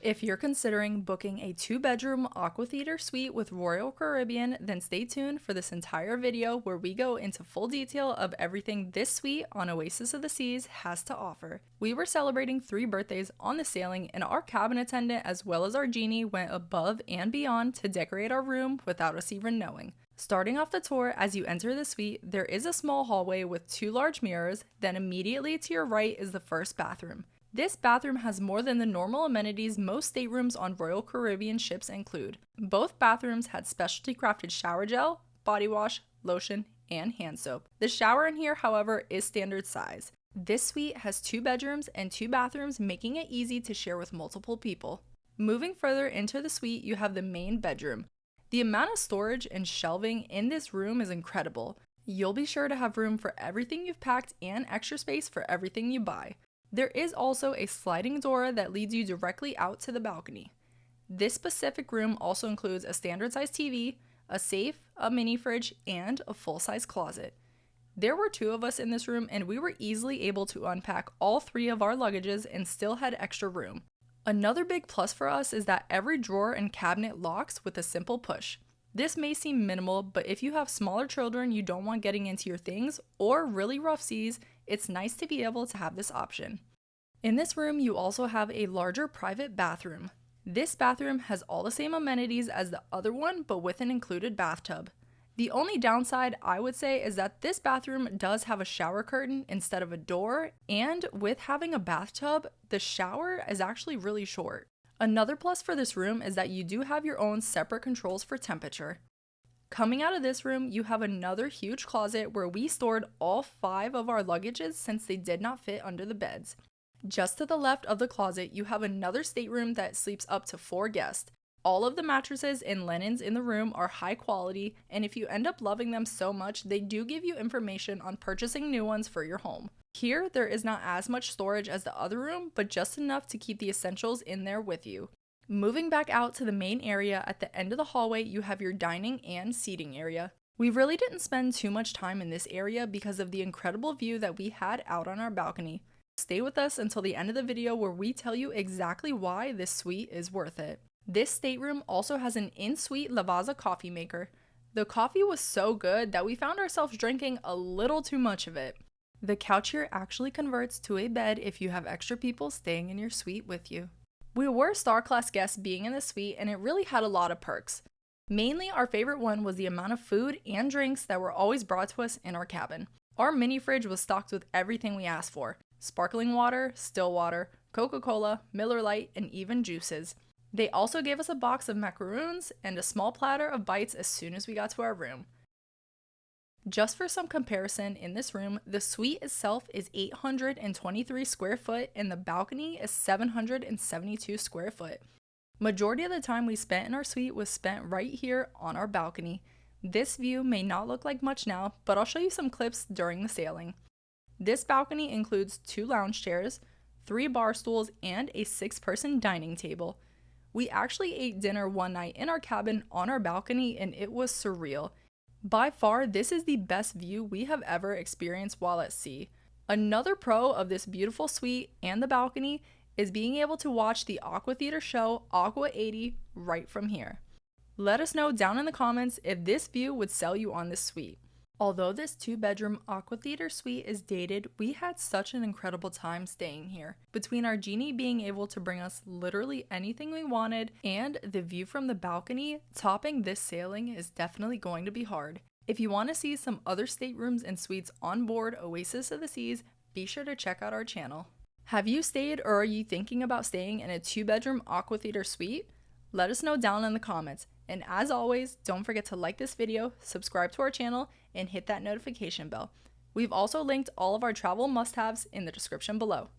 If you're considering booking a 2-bedroom AquaTheater suite with Royal Caribbean, then stay tuned for this entire video where we go into full detail of everything this suite on Oasis of the Seas has to offer. We were celebrating 3 birthdays on the sailing, and our cabin attendant as well as our genie went above and beyond to decorate our room without us even knowing. Starting off the tour, as you enter the suite, there is a small hallway with 2 large mirrors, then immediately to your right is the first bathroom. This bathroom has more than the normal amenities most staterooms on Royal Caribbean ships include. Both bathrooms had specialty crafted shower gel, body wash, lotion, and hand soap. The shower in here, however, is standard size. This suite has 2 bedrooms and 2 bathrooms, making it easy to share with multiple people. Moving further into the suite, you have the main bedroom. The amount of storage and shelving in this room is incredible. You'll be sure to have room for everything you've packed and extra space for everything you buy. There is also a sliding door that leads you directly out to the balcony. This specific room also includes a standard-sized TV, a safe, a mini fridge, and a full-size closet. There were 2 of us in this room, and we were easily able to unpack all 3 of our luggages and still had extra room. Another big plus for us is that every drawer and cabinet locks with a simple push. This may seem minimal, but if you have smaller children you don't want getting into your things or really rough seas, it's nice to be able to have this option. In this room, you also have a larger private bathroom. This bathroom has all the same amenities as the other one, but with an included bathtub. The only downside I would say is that this bathroom does have a shower curtain instead of a door, and with having a bathtub, the shower is actually really short. Another plus for this room is that you do have your own separate controls for temperature. Coming out of this room, you have another huge closet where we stored all 5 of our luggages since they did not fit under the beds. Just to the left of the closet, you have another stateroom that sleeps up to 4 guests. All of the mattresses and linens in the room are high quality, and if you end up loving them so much, they do give you information on purchasing new ones for your home. Here, there is not as much storage as the other room, but just enough to keep the essentials in there with you. Moving back out to the main area, at the end of the hallway, you have your dining and seating area. We really didn't spend too much time in this area because of the incredible view that we had out on our balcony. Stay with us until the end of the video where we tell you exactly why this suite is worth it. This stateroom also has an in-suite Lavazza coffee maker. The coffee was so good that we found ourselves drinking a little too much of it. The couch here actually converts to a bed if you have extra people staying in your suite with you. We were star-class guests being in the suite, and it really had a lot of perks. Mainly, our favorite one was the amount of food and drinks that were always brought to us in our cabin. Our mini fridge was stocked with everything we asked for: sparkling water, still water, Coca-Cola, Miller Lite, and even juices. They also gave us a box of macaroons and a small platter of bites as soon as we got to our room. Just for some comparison, in this room, the suite itself is 823 square foot and the balcony is 772 square foot. Majority of the time we spent in our suite was spent right here on our balcony. This view may not look like much now, but I'll show you some clips during the sailing. This balcony includes 2 lounge chairs, 3 bar stools, and a 6-person dining table. We actually ate dinner one night in our cabin on our balcony and it was surreal. By far, this is the best view we have ever experienced while at sea. Another pro of this beautiful suite and the balcony is being able to watch the AquaTheater show Aqua 80 right from here. Let us know down in the comments if this view would sell you on this suite. Although this 2-bedroom AquaTheater suite is dated, we had such an incredible time staying here. Between our genie being able to bring us literally anything we wanted and the view from the balcony, topping this sailing is definitely going to be hard. If you want to see some other staterooms and suites on board Oasis of the Seas, be sure to check out our channel. Have you stayed or are you thinking about staying in a 2-bedroom AquaTheater suite? Let us know down in the comments. And as always, don't forget to like this video, subscribe to our channel, and hit that notification bell. We've also linked all of our travel must-haves in the description below.